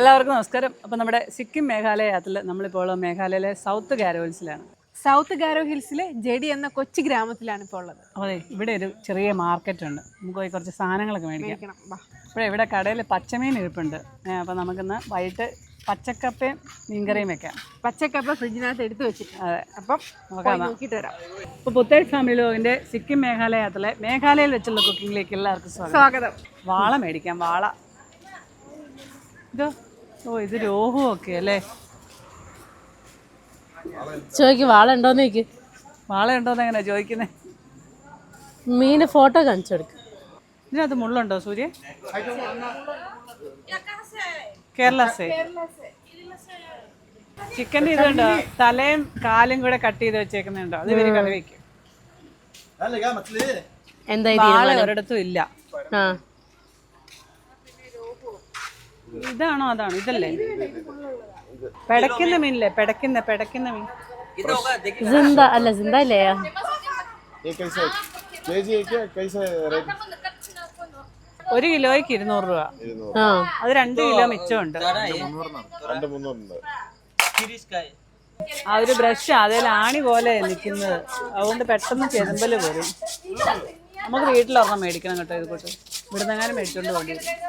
എല്ലാവർക്കും നമസ്കാരം. അപ്പോൾ നമ്മുടെ സിക്കിം മേഘാലയ യാത്രയിൽ നമ്മളിപ്പോൾ മേഘാലയയിലെ സൗത്ത് ഗാരോ ഹിൽസിലാണ്. സൗത്ത് ഗാരോ ഹിൽസിലെ ജെഡി എന്ന കൊച്ചു ഗ്രാമത്തിലാണ് ഇപ്പോൾ ഉള്ളത്. അതെ, ഇവിടെ ഒരു ചെറിയ മാർക്കറ്റ് ഉണ്ട്. നമുക്ക് പോയി കുറച്ച് സാധനങ്ങളൊക്കെ മേടിക്കണം. ഇപ്പോൾ ഇവിടെ കടയിൽ പച്ചമീൻ ഇരിപ്പുണ്ട്. അപ്പോൾ നമുക്കിന്ന് വൈകിട്ട് പച്ചക്കപ്പയും മീൻകറിയും വെക്കാം. പച്ചക്കപ്പ ഫ്രിഡ്ജിനകത്ത് എടുത്ത് വെച്ചിട്ടുണ്ട്. അതെ, അപ്പം നോക്കാം, നോക്കിയിട്ട് വരാം. ഇപ്പോൾ പുത്തേഴ്സ് ഫാമിലി ലോകിൻ്റെ സിക്കിം മേഘാലയ യാത്രയിലെ മേഘാലയയിൽ വെച്ചുള്ള കുക്കിങ്ങിലേക്ക് എല്ലാവർക്കും സ്വാഗതം. വാള മേടിക്കാം, വാള. ഇതോ, ഇത് രോഹു ഒക്കെ അല്ലേ? ചോദിക്കും വാള ഉണ്ടോന്ന് ചോദിക്കും. വാള ഉണ്ടോന്ന് എങ്ങനെയാ ചോദിക്കുന്നത്? മീന് ഫോട്ടോ കാണിച്ചു കൊടുക്കും. ഇതിനകത്ത് മുള്ളുണ്ടോ സൂര്യ? കേരള സേ ചിക്കൻ്റെ ഇതുണ്ടോ? തലയും കാലും കൂടെ കട്ട് ചെയ്ത് വെച്ചേക്കുന്നുണ്ടോ? അത് ഇവര് കറി വെക്കും. എന്താ വാള ഒരിടത്തും ഇല്ല. ആ, ഇതാണോ അതാണോ? ഇതല്ലേ പെടക്കുന്ന മീനില്ലേ? പെടക്കുന്ന മീൻ. സിന്ദ അല്ല, സിന്ദ അല്ലേ? ഒരു കിലോയ്ക്ക് 200 രൂപ. അത് 2 കിലോ മിച്ചമുണ്ട്. ആ ഒരു ബ്രഷ് അതിൽ ആണി പോലെ നിൽക്കുന്നത്, അതുകൊണ്ട് പെട്ടെന്ന് ചെതുമ്പല് വരും. നമുക്ക് വീട്ടിലൊരെണ്ണം മേടിക്കണം കേട്ടോ. ഇത് കൂട്ട് ഇവിടുന്ന് എങ്ങാനും മേടിച്ചോണ്ട് പോകേണ്ടി വരും.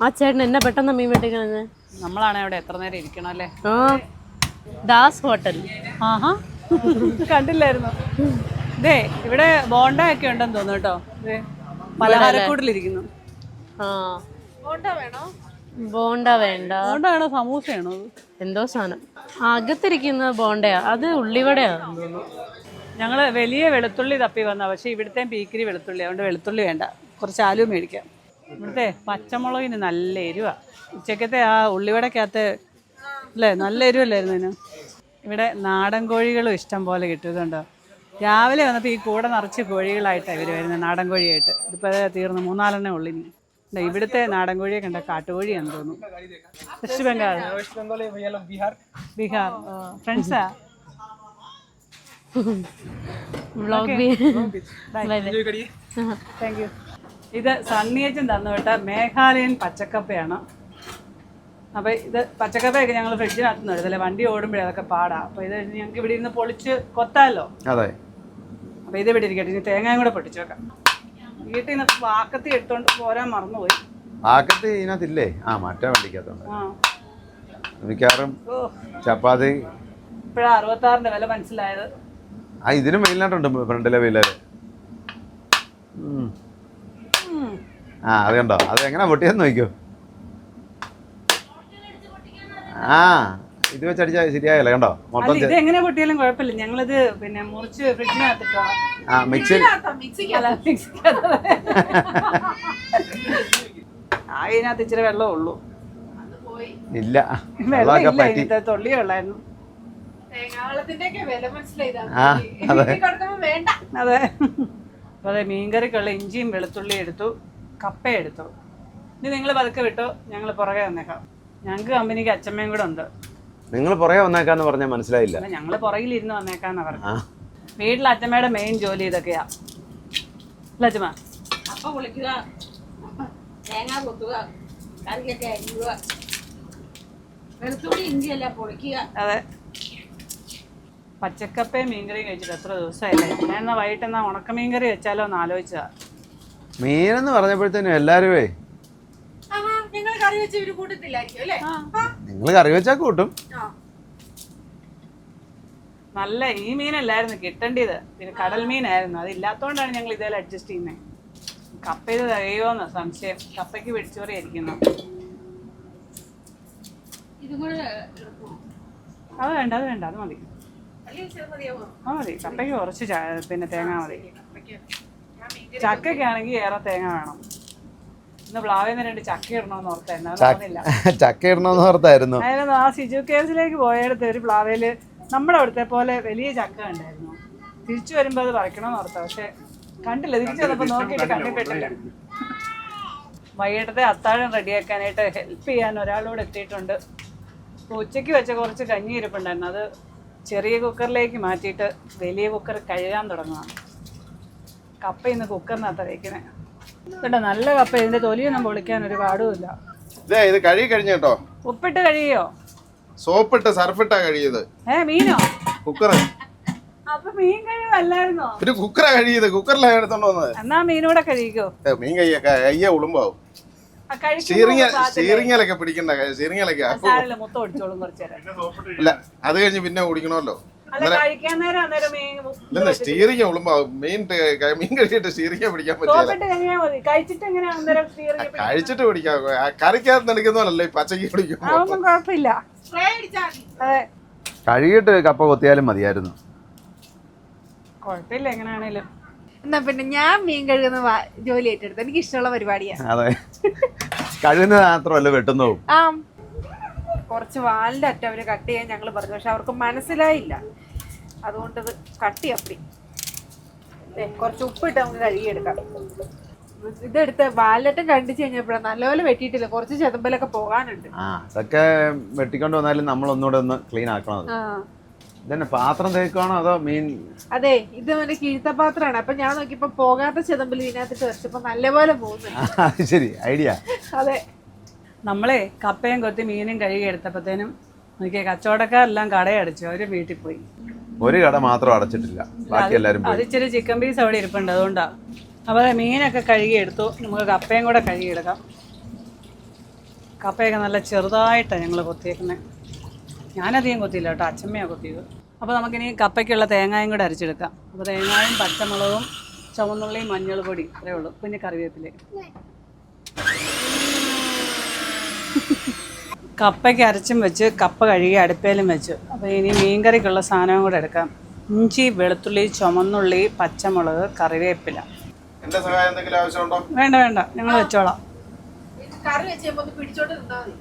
ആ ചേട്ടൻ എന്നെ പെട്ടെന്ന് മീൻ വെട്ടിക്കണത്. നമ്മളാണെ അവിടെ എത്ര നേരം ഇരിക്കണം അല്ലേ? ആ, ദാസ് ഹോട്ടൽ. ആഹാ, കണ്ടില്ലായിരുന്നു. ഇതേ ഇവിടെ ബോണ്ട ഒക്കെ ഉണ്ടെന്ന് തോന്നുന്നു കേട്ടോ. പലഹാരക്കൂടിലിരിക്കുന്നു. ആ, ബോണ്ട വേണ്ട. ബോണ്ട ആണോ സമൂസയാണോ? എന്തോ സാധനം അകത്തിരിക്കുന്ന ബോണ്ടയാ, അത് ഉള്ളിവടയാ തോന്നുന്നു. ഞങ്ങള് വലിയ വെളുത്തുള്ളി തപ്പി വന്ന, പക്ഷെ ഇവിടുത്തെ പീക്കിരി വെളുത്തുള്ളി, അതുകൊണ്ട് വെളുത്തുള്ളി വേണ്ട, കുറച്ച് ആലു മേടിക്കാം. ഇവിടുത്തെ പച്ചമുളകിന് നല്ല എരിവാ. ഉച്ചക്കത്തെ ആ ഉള്ളിവടക്കകത്ത് അല്ലേ, നല്ല എരിവല്ലായിരുന്നു ഇതിന്. ഇവിടെ നാടൻ കോഴികളും ഇഷ്ടം പോലെ കിട്ടുന്നുണ്ടോ. രാവിലെ വന്നപ്പോൾ ഈ കൂടെ നിറച്ച് കോഴികളായിട്ടാണ് ഇവർ വരുന്നത്, നാടൻ കോഴിയായിട്ട്. ഇതിപ്പോൾ തീർന്ന് 3-4 ഉള്ളിനി. ഇവിടുത്തെ നാടൻ കോഴിയെ കണ്ട കാട്ടുകോഴിയാണെന്ന് തോന്നുന്നു. വെസ്റ്റ് ബംഗാൾ, ബീഹാർ ഫ്രണ്ട്സാ. Thank you. ഇത് സണ്ണിയച്ചൻ തന്നുവിട്ട മേഘാലയൻ പച്ചക്കപ്പയാണ്. അപ്പോൾ ഇത് പച്ചക്കപ്പയൊക്കെ ഞങ്ങൾ ഫ്രിഡ്ജിനകത്ത് നിന്ന് എടുത്തല്ലേ, വണ്ടി ഓടുമ്പോഴേ അതൊക്കെ പാടാം. അപ്പോൾ ഇത് ഞങ്ങൾക്ക് ഇവിടെ ഇരുന്ന് പൊളിച്ച് കൊത്താമല്ലോ. അതെ. അപ്പോൾ ഇത് ഇവിടെ ഇരിക്കട്ടെ, ഇനി തേങ്ങയും കൂടെ പൊട്ടിച്ച് വെക്കാം. വീട്ടിൽ നിന്ന് വാക്കത്തി എടുത്തോണ്ട് പോരാൻ മറന്നുപോയി. വാക്കത്തി ഇതിനകത്തില്ലേ? ആ, മറ്റേ വണ്ടിക്കകത്തുണ്ട്. മിക്കവാറും ചപ്പാത്തി. ഇപ്പോഴാണ് 66-ന്റെ വില മനസ്സിലായത്. ആ, ഇതിനും വെയിലായിട്ടുണ്ട് ഫ്രണ്ടിലെ വെയിലര്. ആ, അത് കണ്ടോ? അത് എങ്ങനെ പൊട്ടിയെന്ന് നോക്കിയോ. ആ, ഇത് വെച്ചടിച്ചാൽ ശരിയായല്ല, കണ്ടോ? മൊത്തം ഇത് എങ്ങനെ പൊട്ടിയാലും കുഴപ്പമില്ല. ഞങ്ങളിത് പിന്നെ മുറിച്ച് ഫ്രിഡ്ജിനകത്തിട്ടോ. ആ, മിക്സിയിൽ അതിനകത്ത് ഇച്ചിരി വെള്ളമേ ഉള്ളൂ. ഇല്ല, തൊള്ളിയേ ഉള്ളായിരുന്നു. അതെ. അപ്പൊ അതെ, മീൻകറിക്കുള്ള ഇഞ്ചിയും വെളുത്തുള്ളി എടുത്തു, കപ്പ എടുത്തു. ഇനി നിങ്ങൾ പതുക്കെ വിട്ടോ, ഞങ്ങൾ പുറകെ വന്നേക്കാം. ഞങ്ങൾക്ക് കമ്പനിക്ക് അച്ചമ്മയും കൂടെ ഉണ്ട്. നിങ്ങൾ പുറകെ വന്നേക്കാന്ന് പറഞ്ഞാൽ മനസ്സിലായില്ല. ഞങ്ങള് പുറകിലിരുന്ന് വന്നേക്കാന്നാ പറഞ്ഞു. വീട്ടിൽ അച്ചമ്മയുടെ മെയിൻ ജോലി ഇതൊക്കെയാ അല്ല അച്ചമ്മ? അതെ. പച്ചക്കപ്പയും മീൻകറിയും കഴിച്ചിട്ട് എത്ര ദിവസമായില്ലേ? ഞാൻ എന്നാ വൈകിട്ട് എന്നാ ഉണക്കമീൻകറി വെച്ചാലോ എന്ന് ആലോചിച്ചാ. മീനെന്ന് പറഞ്ഞപ്പോഴത്തേനും എല്ലാരുമേ നിങ്ങൾ കറി വെച്ചാ കൂട്ടും. നല്ല ഈ മീനല്ലായിരുന്നു കിട്ടേണ്ടത്, പിന്നെ കടൽ മീനായിരുന്നു. അതില്ലാത്തോണ്ടാണ് ഞങ്ങൾ ഇതേലും അഡ്ജസ്റ്റ് ചെയ്യുന്നത്. കപ്പ ഇത് തികയോന്ന് സംശയം. കപ്പയ്ക്ക് പിടിച്ചോറി ആയിരിക്കുന്നു. അത് വേണ്ട, അത് വേണ്ട, അത് മതി. ആ മതി. കപ്പയ്ക്ക് കുറച്ച് പിന്നെ തേങ്ങ മതി. ചക്കയ്ക്ക് ആണെങ്കിൽ ഏറെ തേങ്ങ വേണം. ഇന്ന് പ്ലാവേന്ന് 2 ചക്ക ഇടണമെന്ന് ഓർത്തായിരുന്നു. ചക്ക ഇടണമെന്ന് ഓർത്തായിരുന്നു. അതായത് ആ സിജു കേസിലേക്ക് പോയടുത്ത് ഒരു പ്ലാവേല് നമ്മുടെ അവിടുത്തെ പോലെ വലിയ ചക്ക ഉണ്ടായിരുന്നു. തിരിച്ചു വരുമ്പോൾ അത് പറിക്കണമെന്ന് ഓർത്താ, പക്ഷെ കണ്ടില്ല. തിരിച്ചു വന്നപ്പോൾ നോക്കിയിട്ട് കണ്ടിട്ടില്ല. വൈകിട്ടത്തെ അത്താഴം റെഡിയാക്കാനായിട്ട് ഹെൽപ്പ് ചെയ്യാൻ ഒരാളോട് എത്തിയിട്ടുണ്ട്. ഉച്ചയ്ക്ക് വെച്ച കുറച്ച് കഞ്ഞി ഇരിപ്പുണ്ടായിരുന്നു. അത് ചെറിയ കുക്കറിലേക്ക് മാറ്റിയിട്ട് വലിയ കുക്കർ കഴുകാൻ തുടങ്ങുക. കപ്പ ഇന്ന് കുക്കറിനകത്ത് വയ്ക്കുന്നത്. കേട്ടോ നല്ല കപ്പ. ഇതിന്റെ തൊലിയൊന്നും പൊളിക്കാൻ ഒരു പാടുമില്ല. ഇത് കഴുകി കഴിഞ്ഞ കേട്ടോ. ഉപ്പിട്ട് കഴിയോ? സോപ്പിട്ട് സർഫിട്ടാ കഴിയത്. മീനോ? കുക്കർ. അപ്പൊ മീൻ കഴിവല്ലായിരുന്നോ? ഒരു കുക്കറാ കഴിയത്. കുക്കറിലാണ് എടുത്തോണ്ട് വന്നത്. എന്നാ മീനൂടെ കഴിക്കോ? മീൻ കയ്യ ഉളുമ്പാവും. സ്റ്റീറിങ്ങിലൊക്കെ പിടിക്കണ്ട. സ്റ്റീറിങ്ങിലൊക്കെ മൊത്തം ഒടിച്ചോളും കുറച്ചേരം. ഇല്ല, അത് കഴിഞ്ഞ് പിന്നെ കുടിക്കണമല്ലോ. കഴിക്കാൻ നേരം സ്റ്റീറിങ് ഉളുമ്പാവും. മീൻ കഴിച്ചിട്ട് സ്റ്റീറിങ് പിടിക്കാൻ പറ്റില്ല. കഴിച്ചിട്ട് പിടിക്കാം. കറിക്കകത്ത് എടുക്കുന്നതല്ലേ പച്ചക്ക് പിടിക്കും. കുഴപ്പമില്ല. കഴുകിയിട്ട് കപ്പ കൊത്തിയാലും മതിയായിരുന്നു. കുഴപ്പമില്ല എങ്ങനെയാണേലും. എന്നാ പിന്നെ ഞാൻ മീൻ കഴുകുന്ന ജോലി ഏറ്റെടുത്തു. എനിക്ക് ഇഷ്ടമുള്ള പരിപാടിയാണ്. അതെ, കഴുകുന്നത് മാത്രമല്ല വെട്ടുന്നു. ആ, കുറച്ച് വാലിന്റെ അറ്റം അവര് കട്ട് ചെയ്യാൻ ഞങ്ങൾ പറഞ്ഞു. പക്ഷെ അവർക്ക് മനസ്സിലായില്ല. അതുകൊണ്ട് ഇത് കട്ടി അപ്പി കുറച്ച് ഉപ്പിട്ട് നമുക്ക് കഴുകിയെടുക്കാം. ഇതെടുത്ത് വാലറ്റം കണ്ടിച്ച് കഴിഞ്ഞപ്പോഴാണ് നല്ലപോലെ വെട്ടിയിട്ടില്ല. കുറച്ച് ചെതമ്പലൊക്കെ പോകാനുണ്ട്. അതൊക്കെ വെട്ടിക്കൊണ്ട് വന്നാലും നമ്മൾ ഒന്നുകൂടെ ഒന്ന് ക്ലീൻ ആക്കണം. ഇതന്നെ പാത്രം തേക്കാണോ അതോ മീൻ? അതെ, ഇത് മറ്റേ കിഴുത്തപാത്രമാണ്. അപ്പൊ ഞാൻ നോക്കിയപ്പോ പോകാത്ത ചെതമ്പല് ഇതിനകത്തിട്ട് വെച്ചപ്പോ നല്ലപോലെ പോകുന്നു. ശരി ഐഡിയ. അതെ, നമ്മളെ കപ്പയും കൊത്തി മീനും കഴുകി എടുത്തപ്പോഴത്തേനും എനിക്ക് കച്ചവടക്കാരെല്ലാം കടയടച്ചു. അവര് വീട്ടിൽ പോയി. ഒരു കട മാത്രം അടച്ചിട്ടില്ല, ബാക്കി എല്ലാരും പോയി. അതിച്ചിരി ചിക്കൻ പീസ് അവിടെ ഇരിപ്പുണ്ട്, അതുകൊണ്ടാ. അപ്പോൾ മീനൊക്കെ കഴുകി എടുത്തു. നമുക്ക് കപ്പയും കൂടെ കഴുകിയെടുക്കാം. കപ്പയൊക്കെ നല്ല ചെറുതായിട്ടാണ് ഞങ്ങൾ കൊത്തിയേക്കുന്നത്. ഞാനധികം കൊത്തിയില്ല കേട്ടോ, അച്ചമ്മയാണ് കൊത്തിയത്. അപ്പോൾ നമുക്കിനി കപ്പയ്ക്കുള്ള തേങ്ങായും കൂടെ അരച്ചെടുക്കാം. അപ്പോൾ തേങ്ങായും പച്ചമുളകും ചുവന്നുള്ളിയും മഞ്ഞൾ പൊടി അത്രേ ഉള്ളൂ. പിന്നെ കറിവേപ്പില. കപ്പയ്ക്ക് അരച്ചും വെച്ച് കപ്പ കഴുകി അടുപ്പയിലും വെച്ചു. അപ്പോൾ ഇനി മീൻകറിക്കുള്ള സാധനവും കൂടെ എടുക്കാം. ഇഞ്ചി, വെളുത്തുള്ളി, ചുമന്നുള്ളി, പച്ചമുളക്, കറിവേപ്പില. എന്റെ സഹായം എന്തെങ്കിലും ആവശ്യമുണ്ടോ? വേണ്ട വേണ്ട, ഞങ്ങൾ വെച്ചോളാം. കറി വെച്ചപ്പോ പിടിച്ചോണ്ട് നിന്നാ മതി.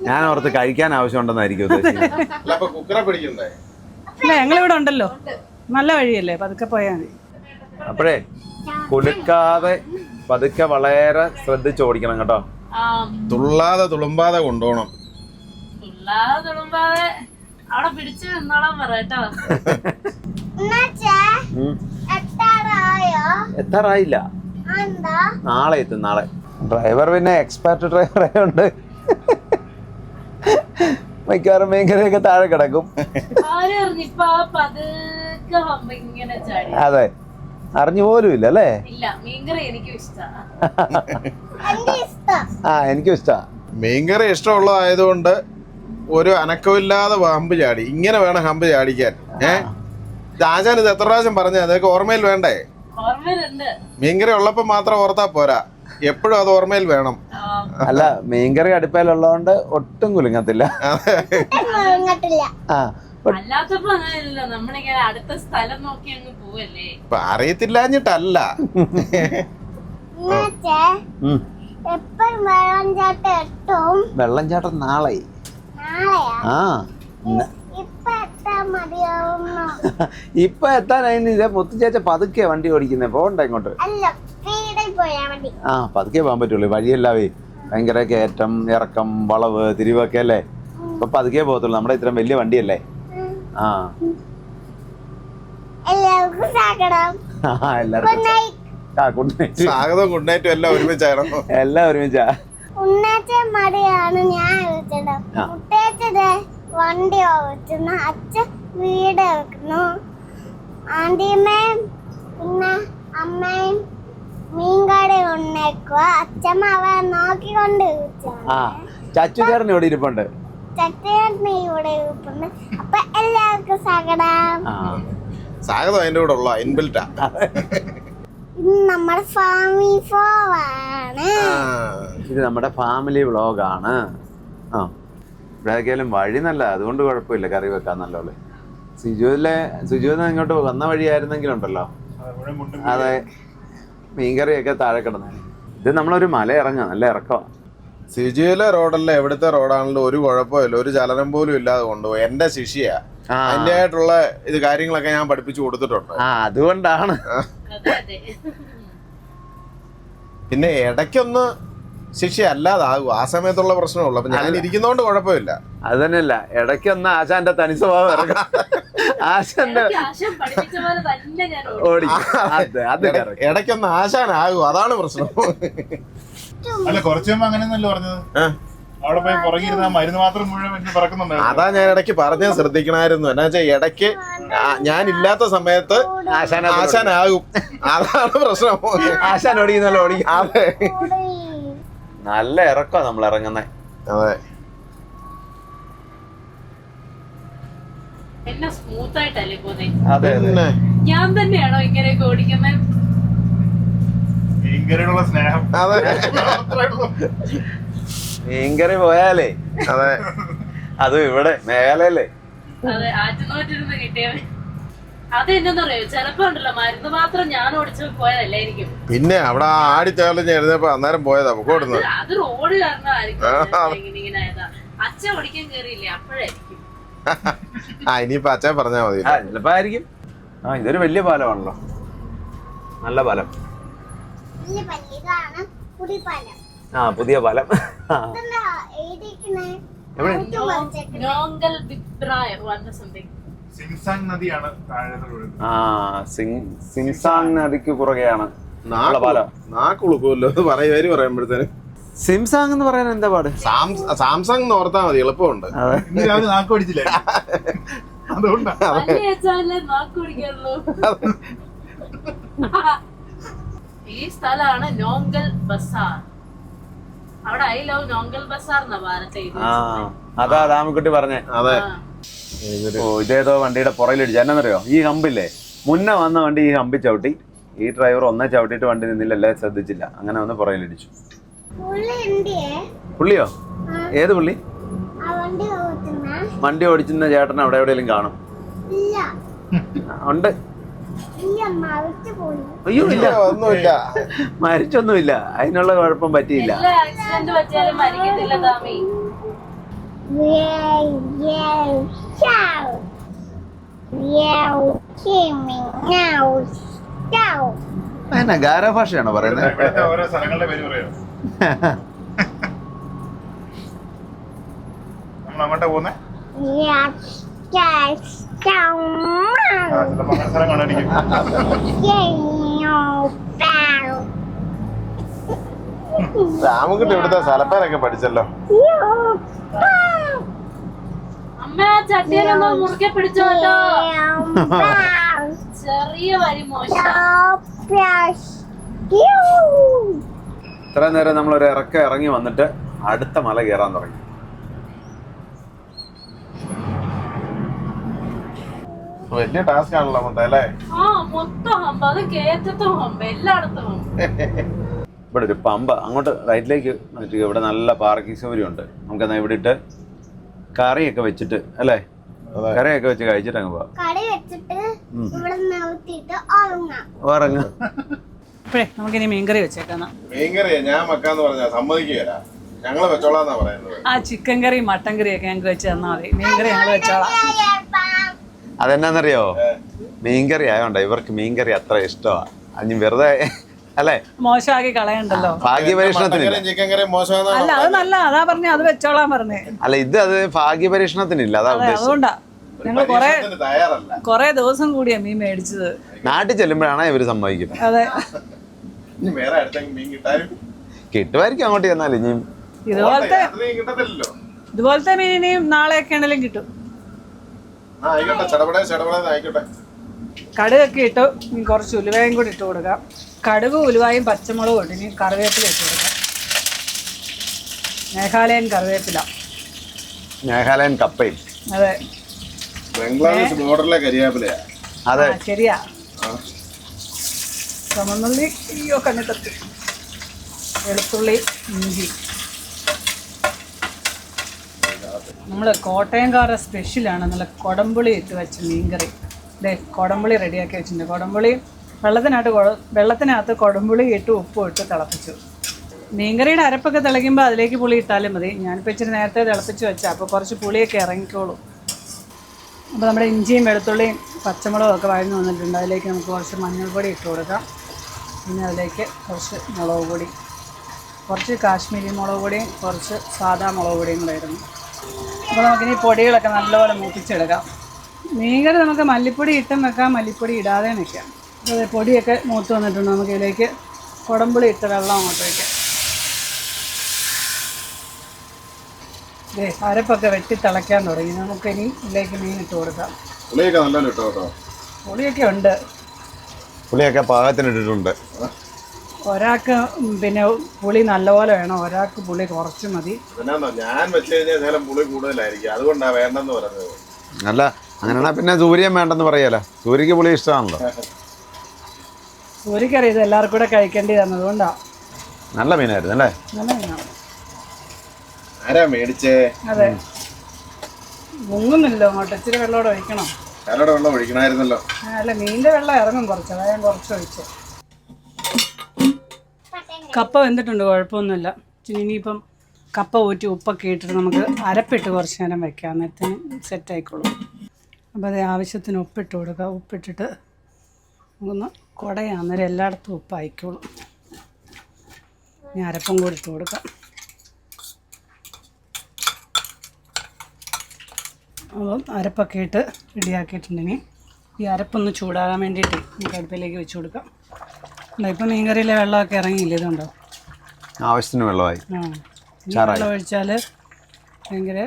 ഞാൻ ഓർത്ത് കഴിക്കാൻ ആവശ്യമുണ്ടെന്നായിരിക്കും കുക്കറെ പിടിക്കണ്ടേ? ഇല്ല, ഞങ്ങളിവിടെ ഉണ്ടല്ലോ. നല്ല വഴിയല്ലേ, പതുക്കെ പോയാൽ മതി. അപ്പോഴേ കുലുക്കാതെ പതുക്കെ വളരെ ശ്രദ്ധിച്ച് ഓടിക്കണം കേട്ടോ. തുള്ളാതെ തുളുമ്പാതെ കൊണ്ടുപോകണം. അവിടെ പിടിച്ചു നിന്നോളാൻ പറയട്ടോ. എത്താറായില്ല, നാളെ എത്തും. നാളെ ഡ്രൈവർ പിന്നെ എക്സ്പെർട്ട് ഡ്രൈവറെ ഉണ്ട്. മിക്കവാറും മീൻകറിയൊക്കെ താഴെ കിടക്കും. അതെ, അറിഞ്ഞു പോലും ഇല്ല അല്ലേ? എനിക്കും ഇഷ്ടാ. മീൻകറി ഇഷ്ടമുള്ളതായതുകൊണ്ട് ഒരു അനക്കമില്ലാതെ ഹമ്പ് ചാടി. ഇങ്ങനെ വേണം ഹമ്പ് ചാടിക്കാൻ. ആശാൻ ഇത് എത്ര പ്രാവശ്യം പറഞ്ഞ അതൊക്കെ ഓർമ്മയിൽ വേണ്ടേ? മീൻകറി ഉള്ളപ്പോ മാത്രം ഓർത്താ പോരാ, എപ്പോഴും അത് ഓർമ്മയിൽ വേണം. അല്ല, മീൻകറി അടുപ്പയിലുള്ളതുകൊണ്ട് ഒട്ടും കുലുങ്ങത്തില്ല. അറിയത്തില്ലാഞ്ഞിട്ടല്ല. വെള്ളംചാട്ടം നാളെ. ഇപ്പൊ എത്താനായിരുന്നു. ഇത് മുത്തുചേച്ച പതുക്കെ വണ്ടി ഓടിക്കുന്നേ. പോകണ്ട ഇങ്ങോട്ട്. പതുക്കെ പോകാൻ പറ്റുള്ളൂ. വഴിയല്ലാവേ ഭയങ്കര കയറ്റം ഇറക്കം വളവ് തിരിവൊക്കെ അല്ലേ. ഇപ്പൊ പതുക്കെ പോകത്തുള്ളൂ. നമ്മുടെ ഇത്രയും വലിയ വണ്ടിയല്ലേ. സ്വാഗതം ഗുഡ് നൈറ്റും എല്ലാം ഒരുമിച്ചായിരുന്നു. എല്ലാം ഒരുമിച്ചാ. വണ്ടി ഓടിക്കുന്നു, അച്ഛൻ വീട് വെക്കുന്നു, ആന്റിയമ്മയും പിന്നെ അമ്മയും മീൻകറി ഉണ്ടാക്കുക. അച്ഛമ്മ അവ നോക്കിക്കൊണ്ട് ചച്ചുചേട്ടൻ ഇവിടെ ഇരിപ്പുണ്ട്. ചച്ചുചേട്ടൻ ഇവിടെ ഇരിപ്പുണ്ട്. അപ്പൊ എല്ലാവർക്കും സ്വാഗതം. സ്വാഗതം അതിന്റെ കൂടെ ഉള്ള ഇൻബിൽറ്റാ. ഇത് നമ്മുടെ ഫാമിലി വ്ലോഗാണ്. ഇത് നമ്മുടെ ഫാമിലി വ്ലോഗാണ്. ഇവിടെയൊക്കെയാലും വഴി നല്ല, അതുകൊണ്ട് കുഴപ്പമില്ല. കറി വെക്കാൻ നല്ലോളെ. സുജുവിന് ഇങ്ങോട്ട് വന്ന വഴിയായിരുന്നെങ്കിലുണ്ടല്ലോ. അതെ, മീൻകറിയൊക്കെ താഴെ കിടന്നേ. ഇത് നമ്മളൊരു മല ഇറങ്ങാം, നല്ല ഇറക്കമാണ്. സിജുവിലെ റോഡല്ല, എവിടുത്തെ റോഡാണല്ലോ ഒരു കുഴപ്പമില്ല. ഒരു ചലനം പോലും ഇല്ലാതെ കൊണ്ടുപോയി. എന്റെ ശിഷ്യ അതിന്റെ ആയിട്ടുള്ള ഇത് കാര്യങ്ങളൊക്കെ ഞാൻ പഠിപ്പിച്ചു കൊടുത്തിട്ടുണ്ട്. അതുകൊണ്ടാണ്. പിന്നെ ഇടയ്ക്കൊന്ന് ശിക്ഷ അല്ലാതാകും, ആ സമയത്തുള്ള പ്രശ്നമുള്ളൂ. അപ്പൊ ഞാൻ ഇരിക്കുന്നോണ്ട് കുഴപ്പമില്ല. അത് തന്നെയല്ല, ഇടയ്ക്കൊന്ന് ആശാന്റെ തനി സ്വഭാവം ഇറങ്ങാം. ആശാന്റെ ആശാൻ പഠിപ്പിച്ച പോലെ തന്നെ ഞാൻ ഓടി അത് correct. ഇടയ്ക്കൊന്ന് ആശാനാകും, അതാണ് പ്രശ്നം. അല്ല കുറച്ചു മുമ്പ് അങ്ങനെയൊന്നല്ലോ പറഞ്ഞത്. അവിടെ പോയി പുറകിരുന്ന മരുന്ന് മാത്രം മുഴുവൻ പറക്കുന്നുണ്ടായിരുന്നു. അതാ ഞാൻ ഇടയ്ക്ക് പറഞ്ഞത് ശ്രദ്ധിക്കണമായിരുന്നു. എന്നാ വെച്ചാൽ ഇടയ്ക്ക് ഞാൻ ഇല്ലാത്ത സമയത്ത് ആശാനാകും, അതാണ് പ്രശ്നം. ആശാൻ ഓടിക്കുന്നല്ലോ ഓടിക്കും. അതെ നല്ല ഇറക്കോ നമ്മൾ ഇറങ്ങുന്നേ. അതെ എന്നെ സ്മൂത്ത് ആയിട്ടല്ലേ പോന്നെ. അതെ പിന്നെ ഞാൻ തന്നെയാണോ ഇങ്ങനെയൊക്കെ ഓടിക്കുന്നത്? ഭയങ്കരമുള്ള സ്നേഹം. അതെ മീൻകറി പോയാലേ അതെ അതും ഇവിടെ മേഖലയല്ലേ. അതെ, ആറ്റുനോറ്റിരുന്ന് കിട്ടിയവൻ. അത് എന്നറിയോ, ചിലപ്പോ ഉണ്ടല്ലോ മരുന്ന് മാത്രം ഞാൻ ഓടിച്ചു പോയതല്ലായിരിക്കും. പിന്നെ അവിടെ ആടിച്ചാലും എഴുന്നപ്പോ അന്നേരം പോയതാ പൊക്കോടുന്നത്. അത് റോഡ് കാരണമായിരിക്കും ഇങ്ങനെ ആയതാ. അച്ഛൻ ഓടിക്കാൻ കേറിയില്ലേ അപ്പോഴായിരിക്കും. ഇനിയിപ്പോ അച്ഛൻ പറഞ്ഞാ മതി. ചിലപ്പോ ആയിരിക്കും. ഇതൊരു വലിയ പാലമാണല്ലോ, നല്ല പാലം. ഇതാണ് കുടിപ്പാലം. പുതിയ പാലം. ഇതെന്താ എഴുതിയിരിക്കണേ? നോങ്കൽ വിപ്രായം വന്ന സംതിങ്. സിംസാങ് നദിയാണ് താഴെ ഒഴുകുന്നത്. സിംസാങ് നദിക്ക് പുറകെയാണ് പാലം. നാക്കുളുക്കുമല്ലോ പറയുവാര് പറയുമ്പോഴത്തേന്. സിംസാങ് എന്ന് പറയാൻ എന്താ പാട്? സാംസങ് എന്ന് ഓർത്താ മതി, എളുപ്പമുണ്ട്. ഇന്ന് രാവിലെ നാക്ക് പഠിച്ചില്ല, അതുകൊണ്ടാണ്. ഈ സ്ഥലമാണ് നോങ്കൽ ബസാർ. അവിടെ ഐ ലവ് നോങ്കൽ ബസാർ എന്നാ ഭാരത്തെ. അതാ രാമക്കുട്ടി പറഞ്ഞേ. അതെ ഇതേതോ വണ്ടിയുടെ പുറകിലിടിച്ചു. എന്നറിയോ, ഈ ഹമ്പില്ലേ, മുന്നേ വന്ന വണ്ടി ഈ ഹമ്പിൽ ചവിട്ടി. ഈ ഡ്രൈവർ ഒന്നേ ചവിട്ടിട്ട് വണ്ടി നിന്നില്ല, എല്ലാം ശ്രദ്ധിച്ചില്ല, അങ്ങനെ വന്ന് പുറകിലിടിച്ചു. പുള്ളിയോ? ഏത് പുള്ളി? വണ്ടി ഓടിച്ചിരുന്ന ചേട്ടൻ അവിടെ എവിടെയെങ്കിലും കാണും. ഉണ്ട്. അയ്യോ ഇല്ല, ഒന്നുമില്ല, മരിച്ചൊന്നുമില്ല. അതിനുള്ള കുഴപ്പം പറ്റിയില്ല. ആക്സിഡന്റ് പറ്റിയാലും മരിക്കത്തില്ല താമി. എന്നാ ഗാരോ ഭാഷയാണോ പറയുന്നത്? ഇവിടുത്തെ ഓരോ സ്ഥലങ്ങളുടെ പേര് പറയാം. നമ്മൾ അങ്ങോട്ടാ പോകുന്നേ. ചിലപ്പോ അങ്ങനെ സ്ഥലം കാണാനിരിക്കും. രാമക്കുട്ടി ഇവിടുത്തെ സ്ഥലപ്പേരൊക്കെ പഠിച്ചല്ലോ. അമ്മ ചട്ടിയിലൊന്ന് മുറുകെ പിടിച്ചോ കേട്ടോ. ചെറിയ വരി മോശം. ഇത്ര നേരം നമ്മൾ ഒരു ഇറങ്ങി വന്നിട്ട് അടുത്ത മല കയറാൻ തുടങ്ങി. വലിയ ടാസ്ക് ആണല്ലോ അല്ലേ? മൊത്തം ഹമ്പ്, അത് കേറ്റത്തും ഹമ്പ്, എല്ലായിടത്തും ഹമ്പ്. ഇവിടെ ഒരു പമ്പ് അങ്ങോട്ട് റൈറ്റിലേക്ക് മാറ്റി. ഇവിടെ നല്ല പാർക്കിംഗ് സൗകര്യം ഉണ്ട്. നമുക്കെന്നാ ഇവിടെ ഇട്ട് കറിയൊക്കെ വെച്ചിട്ട് അല്ലേ, കറിയൊക്കെ വെച്ച് കഴിച്ചിട്ട് അങ്ങ് പോവാം. ഉറങ്ങാം. ഇപ്പഴേ നമുക്കിനി മീൻകറി വെച്ചേക്കാം. മീൻകറിയാ ഞാൻ വെക്കാന്ന് പറഞ്ഞാ സമ്മതിക്കുകയല്ല, ഞങ്ങള് വെച്ചോളാന്നാ പറയുന്നത്. ആ ചിക്കൻ കറി മട്ടൻ കറിയൊക്കെ ഞങ്ങൾക്ക് വെച്ച് തന്നാൽ മതി. മീൻകറി ഞങ്ങൾ വെച്ചോളാം. അതെന്നാന്നറിയോ, മീൻകറി ആയോണ്ട ഇവർക്ക് മീൻകറി അത്ര ഇഷ്ടമാണ്. അഞ്ഞ് വെറുതെ അല്ലേ, മോശമാക്കി കളയണ്ടല്ലോ. ഭാഗ്യപരീക്ഷണത്തിനില്ല. ചിക്കൻ കറി മോശം അല്ല, അത് നല്ല, അതാ പറഞ്ഞ അത് വെച്ചോളാൻ പറഞ്ഞേ. അല്ല, അത് ഭാഗ്യപരീക്ഷണത്തിനില്ല, അതാ ഉദ്ദേശം. അതുകൊണ്ടാ ഞങ്ങൾ തയ്യാറല്ല. കൊറേ ദിവസം കൂടിയാ മീൻ മേടിച്ചത്. നാട്ടിൽ ചെല്ലുമ്പോഴാണ് ഇവര് സമ്മതിക്കുന്നത്. അതെ, വേറെ അടുത്തെങ്കിലും മീൻ കിട്ടാനും കിട്ടുമായിരിക്കും അങ്ങോട്ട് ചെന്നാലും. ഇനിയും ഇതുപോലത്തെ മീൻ ഇനിയും നാളെയൊക്കെ ആണെങ്കിലും കിട്ടും. കടുകൊക്കെ ഇട്ടു. ഇനി കുറച്ച് ഉലുവയും കൂടി ഇട്ട് കൊടുക്കാം. കടുകും ഉലുവായും പച്ചമുളകും ഉണ്ട്. ഇനി കറിവേപ്പില ഇട്ട് കൊടുക്കാം. മേഘാലയൻ കറിവേപ്പില. മേഘാലയൻ കപ്പയും. അതെ, ബംഗ്ലാദേശ് ബോർഡറിലെ കരിയാപ്പിലയാ. അതെ, ശരിയാ. ചുമന്നുള്ളി കണ്ണിത്തത്തി, വെളുത്തുള്ളി, ഇഞ്ചി. നമ്മൾ കോട്ടയംകാരുടെ സ്പെഷ്യലാണ് നല്ല കൊടംപുളി ഇട്ട് വെച്ച മീൻകറി. ഇതേ കൊടംപുളി റെഡിയാക്കി വെച്ചിട്ടുണ്ട്. കൊടംപുളി വെള്ളത്തിനകത്ത് കൊടംപുളി ഇട്ട് ഉപ്പും ഇട്ട് തിളപ്പിച്ചു. മീൻകറിയുടെ അരപ്പൊക്കെ തിളയ്ക്കുമ്പോൾ അതിലേക്ക് പുളി ഇട്ടാലും മതി. ഞാനിപ്പോൾ ഇച്ചിരി നേരത്തെ തിളപ്പിച്ച് വെച്ചാൽ അപ്പോൾ കുറച്ച് പുളിയൊക്കെ ഇറങ്ങിക്കോളും. അപ്പോൾ നമ്മുടെ ഇഞ്ചിയും വെളുത്തുള്ളിയും പച്ചമുളകും ഒക്കെ വഴന്നു വന്നിട്ടുണ്ട്. അതിലേക്ക് നമുക്ക് കുറച്ച് മഞ്ഞൾപ്പൊടി ഇട്ട് കൊടുക്കാം. പിന്നെ അതിലേക്ക് കുറച്ച് മുളക് പൊടി, കുറച്ച് കാശ്മീരി മുളക് പൊടിയും കുറച്ച് സാദാ മുളക് പൊടിയും കൂടെ ഇടുന്നു. അപ്പോൾ നമുക്കിനി പൊടികളൊക്കെ നല്ലപോലെ മൂപ്പിച്ചെടുക്കാം. മീൻകറി നമുക്ക് മല്ലിപ്പൊടി ഇട്ടും വെക്കാം, മല്ലിപ്പൊടി ഇടാതെ വെക്കാം. അപ്പോൾ പൊടിയൊക്കെ മൂത്ത് വന്നിട്ടുണ്ട്. നമുക്ക് ഇതിലേക്ക് കുടംപുളി ഇട്ട് വെള്ളം അങ്ങോട്ട് വയ്ക്കാം. അരപ്പൊക്കെ വെട്ടി തിളയ്ക്കാൻ തുടങ്ങി. നമുക്കിനി ഇതിലേക്ക് മീൻ ഇട്ട് കൊടുക്കാം. പുളിയൊക്കെ നല്ലല്ലോ ഇട്ടോ കേട്ടോ. പുളിയൊക്കെ ഉണ്ട്, പുളിയൊക്കെ പാകത്തിന് ഇട്ടിട്ടുണ്ട്. ഒരാൾക്ക് പിന്നെ പുളി നല്ലപോലെ വേണം, ഒരാൾക്ക് പുളി കുറച്ച് മതി. എന്നാന്നോ ഞാൻ വെച്ച് കഴിഞ്ഞാൽ പുളി കൂടുതലായിരിക്കും, അതുകൊണ്ടാണ് വേണ്ടെന്ന് പറഞ്ഞത്. അല്ല അങ്ങനെയാണെ പിന്നെ സൂര്യൻ വേണ്ടെന്ന് പറയാലോ. സൂര്യക്ക് പുളി ഇഷ്ടമാണല്ലോ. സൂര്യക്കറി ഇത് എല്ലാവർക്കും കൂടെ കഴിക്കേണ്ടി തന്നതുകൊണ്ടാണ്. നല്ല മീനായിരുന്നു അല്ലേ? നല്ല മീനാണ്. ആരാ മേടിച്ചേ? അതെ, മുങ്ങുന്നില്ലോ അങ്ങോട്ട്, ഇച്ചിരി വെള്ളമോടെ ഒഴിക്കണം. ആരോടെ വെള്ളം ഒഴിക്കണമായിരുന്നല്ലോ. അല്ല, മീനിൻ്റെ വെള്ളം ഇറങ്ങും കുറച്ച്, അതായത് ഞാൻ കുറച്ച് ഒഴിച്ചു. കപ്പ വെന്തിട്ടുണ്ട്, കുഴപ്പമൊന്നുമില്ല. ഇനിയിപ്പം കപ്പ ഊറ്റി ഉപ്പൊക്കെ ഇട്ടിട്ട് നമുക്ക് അരപ്പിട്ട് കുറച്ച് നേരം വെക്കാം, അന്നേരത്തിന് സെറ്റായിക്കോളും. അപ്പോൾ അത് ആവശ്യത്തിന് ഉപ്പിട്ട് കൊടുക്കുക. ഉപ്പിട്ടിട്ട് നമുക്കൊന്ന് കുടയാം, അന്നേരം എല്ലായിടത്തും ഉപ്പായിക്കോളും. ഇനി അരപ്പും കൂടി ഇട്ട് കൊടുക്കാം. അപ്പം അരപ്പൊക്കെ ഇട്ട് റെഡിയാക്കിയിട്ടുണ്ടെങ്കിൽ ഈ അരപ്പൊന്ന് ചൂടാകാൻ വേണ്ടിയിട്ട് നമുക്ക് അടുപ്പിലേക്ക് വെച്ച് കൊടുക്കാം. ഇപ്പം മീൻകറിയിലെ വെള്ളമൊക്കെ ഇറങ്ങിയില്ല, ഇതുണ്ടോ? ആവശ്യത്തിന് വെള്ളമായി. വെള്ളം ഒഴിച്ചാൽ ഭയങ്കര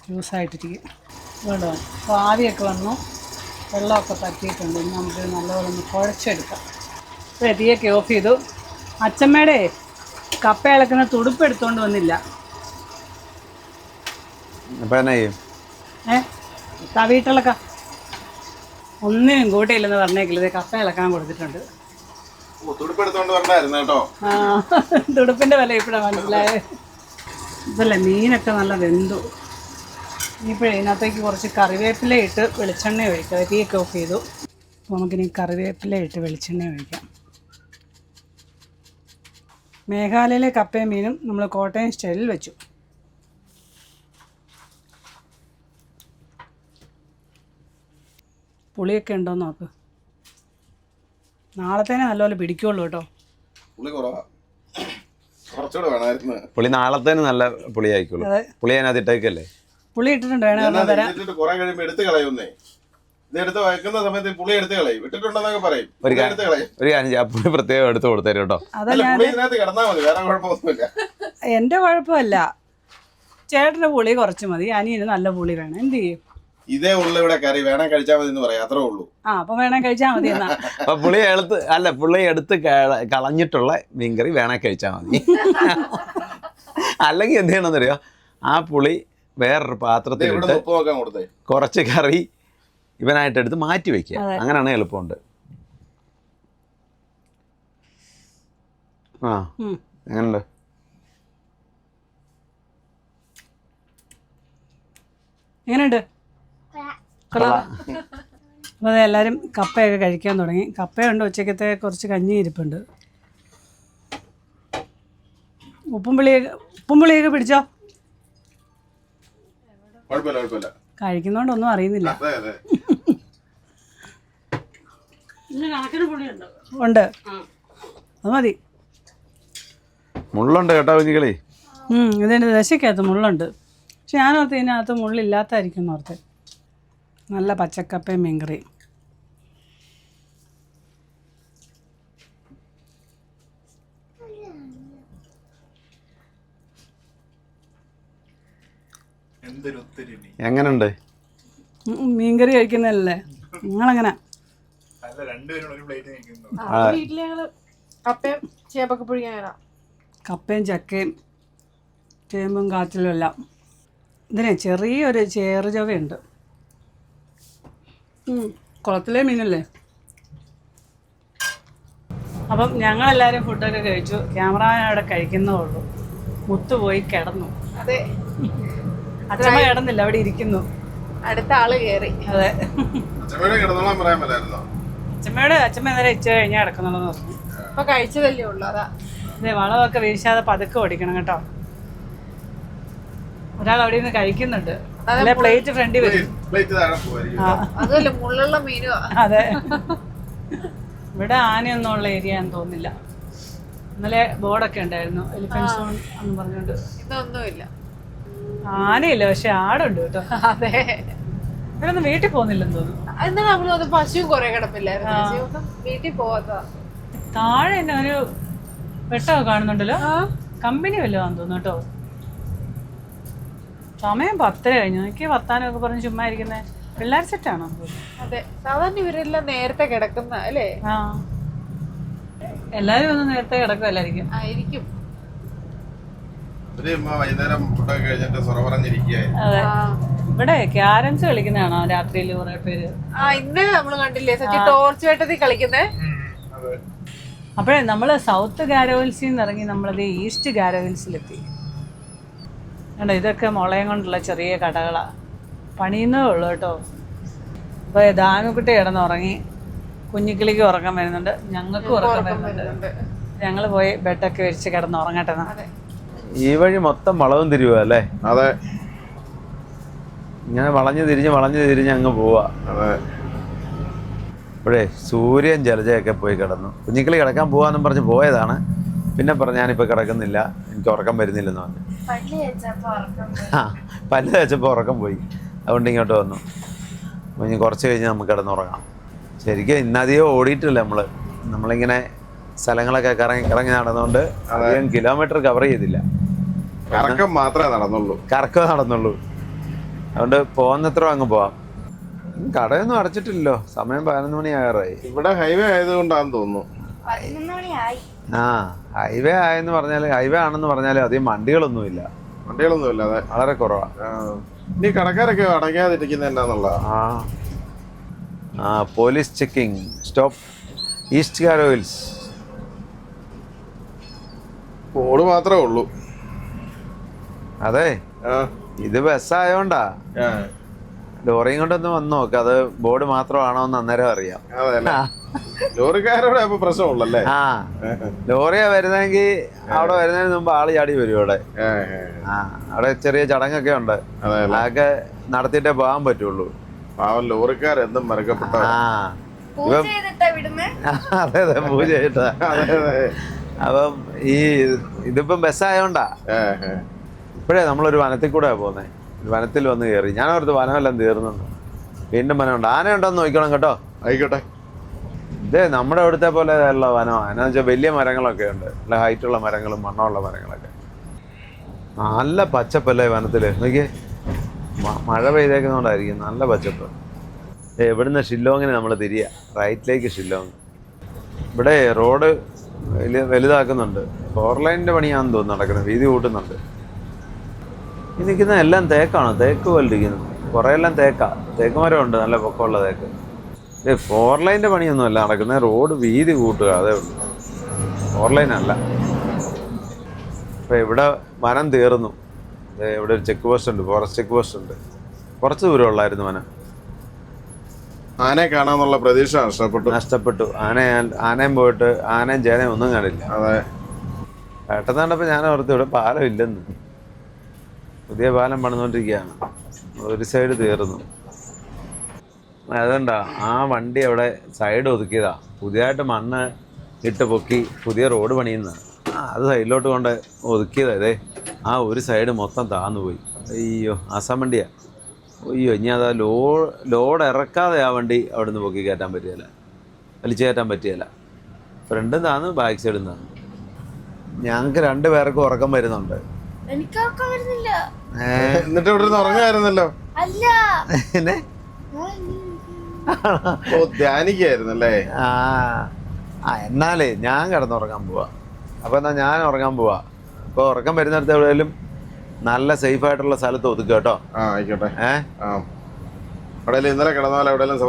ജ്യൂസായിട്ടിരിക്കും. വെള്ളം അപ്പോൾ ആവിയൊക്കെ വന്നു, വെള്ളമൊക്കെ പറ്റിയിട്ടുണ്ട്. ഇനി നമുക്ക് നല്ലപോലെ ഒന്ന് കുഴച്ചെടുക്കാം. ഇപ്പോൾ തീയൊക്കെ ഓഫ് ചെയ്തു. അച്ഛമ്മയുടെ കപ്പ ഇളക്കുന്ന തുടുപ്പ് എടുത്തുകൊണ്ട് വന്നില്ല. അപ്പം എന്നാ ചെയ്യും? തവിയിട്ടിളക്ക ഒന്നിനും കൂട്ടിയില്ലെന്ന് പറഞ്ഞേക്കില്ല. ഇത് കപ്പ ഇളക്കാൻ കൊടുത്തിട്ടുണ്ട്. തുടുപ്പെടുത്തോണ്ട് പറഞ്ഞായിരുന്നു കേട്ടോ. ആ, തുടുപ്പിൻ്റെ വില ഇപ്പോഴാണ് മനസ്സിലായത്. ഇതല്ലേ, മീനൊക്കെ നല്ല വെന്തു. ഇനിയിപ്പോഴേ ഇതിനകത്തേക്ക് കുറച്ച് കറിവേപ്പില ഇട്ട് വെളിച്ചെണ്ണ ഒഴിക്കാം. തീയൊക്കെ ഓഫ് ചെയ്തു. അപ്പോൾ നമുക്കിനി കറിവേപ്പില ഇട്ട് വെളിച്ചെണ്ണ ഒഴിക്കാം. മേഘാലയയിലെ കപ്പയും മീനും നമ്മൾ കോട്ടയം സ്റ്റൈലിൽ വെച്ചു. പുളിയൊക്കെ ഉണ്ടോയെന്ന് നോക്ക്. നാളത്തേനെ നല്ലപോലെ പിടിക്കുള്ളൂ കേട്ടോ. പുളി കുറവാ, കുറച്ചുകൂടെ വേണമായിരുന്നു. പുളി നാളത്തേന് നല്ല പുളി ആയിക്കോളൂ. പുളി അതിനകത്ത് ഇട്ടേക്കല്ലേ? പുളി ഇട്ടിട്ടുണ്ട്, വേണമെന്ന് തരാം. കുറെ കഴിയുമ്പോൾ എടുത്ത് കളയുന്നേ. ഇത് എടുത്ത് വയ്ക്കുന്ന സമയത്ത് പുളി എടുത്ത് കളയും. ഇട്ടിട്ടുണ്ടെന്നൊക്കെ പറയും. ഒരു കാര്യം പുളി പ്രത്യേകം എടുത്ത് കൊടുത്തേരും കേട്ടോ. പുളി ഇതിനകത്ത് കിടന്നാൽ മതി, വേറെ കുഴപ്പമൊന്നുമില്ല. എൻ്റെ കുഴപ്പമല്ല, ചേട്ടൻ്റെ പുളി കുറച്ച് മതി, അനിയന് നല്ല പുളി വേണം. എന്ത് ചെയ്യും? ഇതേ ഉള്ളു ഇവിടെ കറി, വേണം കഴിച്ചാൽ മതി എന്ന് പറയാം, അത്രേ ഉള്ളൂ. അപ്പം വേണം കഴിച്ചാൽ മതി എന്നാ. അപ്പൊ പുളി എടുത്ത് കളഞ്ഞിട്ടുള്ള മീൻകറി വേണേ കഴിച്ചാൽ മതി. അല്ലെങ്കിൽ എന്ത് ചെയ്യണമെന്നറിയോ, ആ പുളി വേറൊരു പാത്രത്തിലിട്ട് കുറച്ച് കറി ഇവനായിട്ട് എടുത്ത് മാറ്റി വെക്കുക. അങ്ങനെയാണ് എളുപ്പമുണ്ട്. ആ, എങ്ങനെയുണ്ട്? എങ്ങനെയുണ്ട്? അപ്പോൾ എല്ലാവരും കപ്പയൊക്കെ കഴിക്കാൻ തുടങ്ങി. കപ്പയുണ്ട്, ഉച്ചക്കത്തെ കുറച്ച് കഞ്ഞി ഇരിപ്പുണ്ട്. ഉപ്പും പുളിയൊക്കെ പിടിച്ചോ? കഴിക്കുന്നോണ്ടൊന്നും അറിയുന്നില്ല. ഉണ്ട്, അത് മതി. മുള്ളുണ്ട് കേട്ടോ കുഞ്ഞികളി. ഇതിൻ്റെ ദശക്കകത്ത് മുള്ളുണ്ട്. പക്ഷെ ഞാനോർത്ത് ഇതിനകത്ത് മുള്ളില്ലാത്തായിരിക്കും ഓർത്ത്. നല്ല പച്ചക്കപ്പയും മീൻകറി. എങ്ങനുണ്ട്? മീൻകറി കഴിക്കുന്നതല്ലേ നിങ്ങളെങ്ങനെ? വീട്ടില് ഞങ്ങള് കപ്പയും ചേമ്പൊക്കെ പുഴിയാനാ. കപ്പയും ചക്കയും ചേമ്പും കാച്ചിലും എല്ലാം. ഇതിനെ ചെറിയൊരു ചേറ് ചവയുണ്ട്. കുളത്തിലെ മീനല്ലേ. അപ്പം ഞങ്ങളെല്ലാവരും ഫുഡൊക്കെ കഴിച്ചു. ക്യാമറമാൻ അവിടെ കഴിക്കുന്നേ ഉള്ളൂ. മുത്തു പോയി കിടന്നു. അതെ, അച്ഛമ്മ കിടന്നില്ല, അവിടെ ഇരിക്കുന്നു. അടുത്ത ആള് കേറി. അതെ, അച്ഛമ്മ നേരെ ഇച്ച കഴിഞ്ഞാൽ കിടക്കുന്നുള്ളൂ പറഞ്ഞു. ഇപ്പൊ കഴിച്ചതല്ലേ ഉള്ളു, അതാ. അതെ, വളമൊക്കെ വീശാതെ പതുക്കെ ഓടിക്കണം കേട്ടോ. ഒരാൾ അവിടെ നിന്ന് കഴിക്കുന്നുണ്ട്. അല്ലെ പ്ലേറ്റ് ഫ്രണ്ടിൽ വരും. അതല്ല, മുള്ളുള്ള മീനുവാ. അതെ, ഇവിടെ ആനയൊന്നും ഉള്ള ഏരിയ എന്ന് തോന്നില്ല. ഇന്നലെ ബോർഡൊക്കെ ഉണ്ടായിരുന്നു, എലിഫന്റ് സോൺ എന്ന് പറഞ്ഞുകൊണ്ട്. ഇതൊന്നുമില്ല, ആനയില്ല, പക്ഷെ ആടുണ്ട് കേട്ടോ. അതെ, ഇവരൊന്നും വീട്ടിൽ പോകുന്നില്ലെന്ന് തോന്നുന്നു. എന്നാ നമ്മള് പശുവും കൊറേ കിടപ്പില്ലായിരുന്നു ചേച്ചി. ഒന്നും വീട്ടിൽ പോവാത്ത താഴെ തന്നെ ഒരു വെട്ടമൊക്കെ കാണുന്നുണ്ടല്ലോ. കമ്പനി വല്ലതാന്ന് തോന്നുന്നു കേട്ടോ. സമയം 10 കഴിഞ്ഞു. എനിക്ക് വർത്താനമൊക്കെ പറഞ്ഞ് ചുമ്മാ ഇരിക്കുന്നേ പിള്ളേർ സെറ്റാണോ? അതെ, സാധാരണ ഇവരെല്ലാം നേരത്തെ കിടക്കുന്ന അല്ലേ? ആ, എല്ലാരും ഒന്ന് നേരത്തെ കിടക്കുമല്ലായിരിക്കും. ആയിരിക്കും. വൈകുന്നേരം ഫുഡൊക്കെ കഴിഞ്ഞിട്ട് സൊറ പറഞ്ഞിരിക്കുകയായിരുന്നു. അതെ, ഇവിടെ ക്യാരംസ് കളിക്കുന്നതാണോ രാത്രിയിൽ കുറെ പേര്? ഇന്നലെ നമ്മള് കണ്ടില്ലേ സച്ചി ടോർച്ച് വേട്ടത്തിൽ കളിക്കുന്നേ. അപ്പോഴേ നമ്മള് സൗത്ത് ഗാരോഹിൽസിൽ നിന്ന് ഇറങ്ങി നമ്മളത് ഈസ്റ്റ് ഗാരോഹിൽസിലെത്തി. കണ്ടോ, ഇതൊക്കെ മുളയും കൊണ്ടുള്ള ചെറിയ കടകളാ. പണിയുന്നതേ ഉള്ളൂ കേട്ടോ. അപ്പോൾ ദാനുക്കുട്ടി കിടന്നുറങ്ങി, കുഞ്ഞിക്കിളിക്ക് ഉറക്കം വരുന്നുണ്ട്, ഞങ്ങൾക്കും ഉറക്കം വരുന്നുണ്ട്. ഞങ്ങൾ പോയി ബെഡൊക്കെ വിരിച്ച് കിടന്നുറങ്ങട്ടെ. ഈ വഴി മൊത്തം വളവും തിരിവുക അല്ലേ? അതെ, ഇങ്ങനെ വളഞ്ഞു തിരിഞ്ഞ് അങ്ങ് പോവാ. അതെ. ഇപ്പോഴേ സൂര്യൻ ജലജയൊക്കെ പോയി കിടന്നു. കുഞ്ഞിക്കിളി കിടക്കാൻ പോവാന്നും പറഞ്ഞ് പോയതാണ്. പിന്നെ പറഞ്ഞു ഞാനിപ്പോൾ കിടക്കുന്നില്ല, എനിക്ക് ഉറക്കം വരുന്നില്ലെന്ന് പറഞ്ഞു. പല്ല് തേച്ചപ്പോൾ ഉറക്കം പോയി. അതുകൊണ്ട് ഇങ്ങോട്ട് വന്നു. അപ്പോൾ ഇനി കുറച്ച് കഴിഞ്ഞ് നമുക്ക് കിടന്നുറങ്ങാം. ശരിക്കും ഇന്നധികം ഓടിയിട്ടില്ല നമ്മളിങ്ങനെ സ്ഥലങ്ങളൊക്കെ കറങ്ങി നടന്നുകൊണ്ട് അധികം കിലോമീറ്റർ കവർ ചെയ്തില്ല. കറക്കം മാത്രമേ നടന്നുള്ളൂ. അതുകൊണ്ട് പോകുന്നത്ര അങ്ങ് പോവാം. കടയൊന്നും അടച്ചിട്ടില്ലല്ലോ, സമയം 11 മണി ആകാറായി. ഇവിടെ ഹൈവേ ആയതുകൊണ്ടാന്ന് തോന്നുന്നു. 11 മണിയായി. ആ, ഹൈവേ ആണെന്ന് പറഞ്ഞാൽ അധികം വണ്ടികളൊന്നുമില്ല. അതെ, വളരെ കുറവാ. ഇനി കടക്കാരൊക്കെ അടങ്ങാതിരിക്കുന്ന എന്നാന്നുള്ള. Police checking stop East Garo Hills. Board മാത്രമേ ഉള്ളൂ. അതെ, ഇത് ബസ്സായോണ്ടാ. ലോറിയും കൊണ്ടൊന്ന് വന്ന് നോക്ക്, അത് ബോർഡ് മാത്രമാണോ എന്ന് അന്നേരം അറിയാം. അതെ, ലോറിക്കാരോടെ അപ്പൊ പ്രശ്നമുള്ളല്ലേ? ലോറിയാ വരുന്നെങ്കിൽ അവിടെ വരുന്നതിന് മുമ്പ് ആള് ചാടി വരും ഇവിടെ. അവിടെ ചെറിയ ചടങ്ങൊക്കെ ഉണ്ട്, അതൊക്കെ നടത്തിയിട്ടേ പോകാൻ പറ്റുള്ളൂ. പാവം ലോറിക്കാരെന്തും മറക്കപ്പെട്ട. അതെ, പൂജ ചെയ്തിട്ടാ. അപ്പം ഇതിപ്പം ബസ്സായോണ്ടാ. ഇപ്പോഴേ നമ്മളൊരു വനത്തിൽ കൂടെ പോകുന്നേ. വനത്തിൽ വന്ന് കയറി. ഞാനോർത്ത് വനമെല്ലാം തീർന്നു, വീണ്ടും വനമുണ്ട്. ആനയുണ്ടോന്ന് നോക്കണം കേട്ടോ. ആയിക്കോട്ടെ. ഇതേ നമ്മുടെ ഇവിടുത്തെ പോലെ ഉള്ള വനമാണ്. എന്നാന്ന് വെച്ചാൽ വലിയ മരങ്ങളൊക്കെ ഉണ്ട്, നല്ല ഹൈറ്റുള്ള മരങ്ങളും മണ്ണുള്ള മരങ്ങളൊക്കെ. നല്ല പച്ചപ്പല്ലേ വനത്തിൽ. നോക്കിയേ, മഴ പെയ്തേക്കുന്നതുകൊണ്ടായിരിക്കും നല്ല പച്ചപ്പ്. ഇവിടുന്ന് ഷില്ലോങ്ങിന് നമ്മൾ തിരിയുക, റൈറ്റിലേക്ക് ഷില്ലോങ്. ഇവിടെ റോഡ് വലുതാക്കുന്നുണ്ട്. 4 ലൈനിൻ്റെ പണിയാണെന്ന് തോന്നുന്നു നടക്കുന്നത്, വീതി കൂട്ടുന്നുണ്ട്. ഈ നിൽക്കുന്ന എല്ലാം തേക്കാണ്, തേക്ക് പോലിരിക്കുന്നത്. കുറേ എല്ലാം തേക്ക് മരമുണ്ട്, നല്ല പൊക്കമുള്ള തേക്ക്. 4 ലൈനിൻ്റെ പണിയൊന്നുമല്ല നടക്കുന്നത്, റോഡ് വീതി കൂട്ടുക, അതേ ഉള്ളൂ. 4 ലൈനല്ല. അപ്പോൾ ഇവിടെ വനം തീർന്നു. ഇവിടെ ഒരു ചെക്ക് പോസ്റ്റ് ഉണ്ട്, ഫോറസ്റ്റ് ചെക്ക് പോസ്റ്റ് ഉണ്ട്. കുറച്ച് ദൂരം ഉള്ളായിരുന്നു വനം. ആനയെ കാണാന്നുള്ള പ്രതീക്ഷ നഷ്ടപ്പെട്ടു. ആനയും പോയിട്ട് ആനയും ചേനയും ഒന്നും കാണില്ല. അതെ, പെട്ടെന്ന് കണ്ടപ്പോൾ ഞാൻ ഓർത്ത് ഇവിടെ പാലം ഇല്ലെന്ന്. പുതിയ പാലം പണിതുകൊണ്ടിരിക്കുകയാണ്, ഒരു സൈഡ് തീർന്നു. അതുകൊണ്ടാ ആ വണ്ടി അവിടെ സൈഡ് ഒതുക്കിയതാ. പുതിയതായിട്ട് മണ്ണ് ഇട്ട് പൊക്കി പുതിയ റോഡ് പണിയുന്ന അത് സൈഡിലോട്ട് കൊണ്ട് ഒതുക്കിയതാ. ഇതേ ആ ഒരു സൈഡ് മൊത്തം താന്നു പോയി. അയ്യോ, ആസാം വണ്ടിയാ. അയ്യോ, ഇനി അതാ ലോഡ് ഇറക്കാതെ ആ വണ്ടി അവിടെ നിന്ന് പൊക്കി കയറ്റാൻ പറ്റിയല്ല, വലിച്ചു കയറ്റാൻ പറ്റിയല്ല. ഫ്രണ്ടും താന്ന്, ബാക്ക് സൈഡും താന്ന്. ഞങ്ങൾക്ക് 2 പേർക്കും ഉറക്കം വരുന്നുണ്ട്. എനിക്ക് ഉറക്കം വരുന്നില്ല. എന്നിട്ട് ഇവിടെ നിന്ന് ഉറങ്ങായിരുന്നല്ലോ. അല്ല, പിന്നെ ധ്യാനിക്കായിരുന്നല്ലേ? എന്നാലേ ഞാൻ കിടന്നുറങ്ങാൻ പോവാ. അപ്പോൾ എന്നാൽ ഞാൻ ഉറങ്ങാൻ പോവാ. അപ്പോൾ ഉറക്കം വരുന്നിടത്ത് എവിടെയെങ്കിലും നല്ല സേഫ് ആയിട്ടുള്ള സ്ഥലത്ത് ഒതുക്കുക കേട്ടോ. ആയിക്കോട്ടെ. എവിടെയെങ്കിലും ഇന്നലെ കിടന്നാൽ എവിടെയെങ്കിലും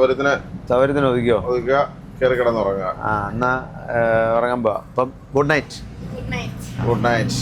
സൗകര്യത്തിന് ഒതുക്കുക, കയറി കിടന്നുറങ്ങുക. എന്നാ ഉറങ്ങാൻ പോവാ. അപ്പം good night. Good night. Good night.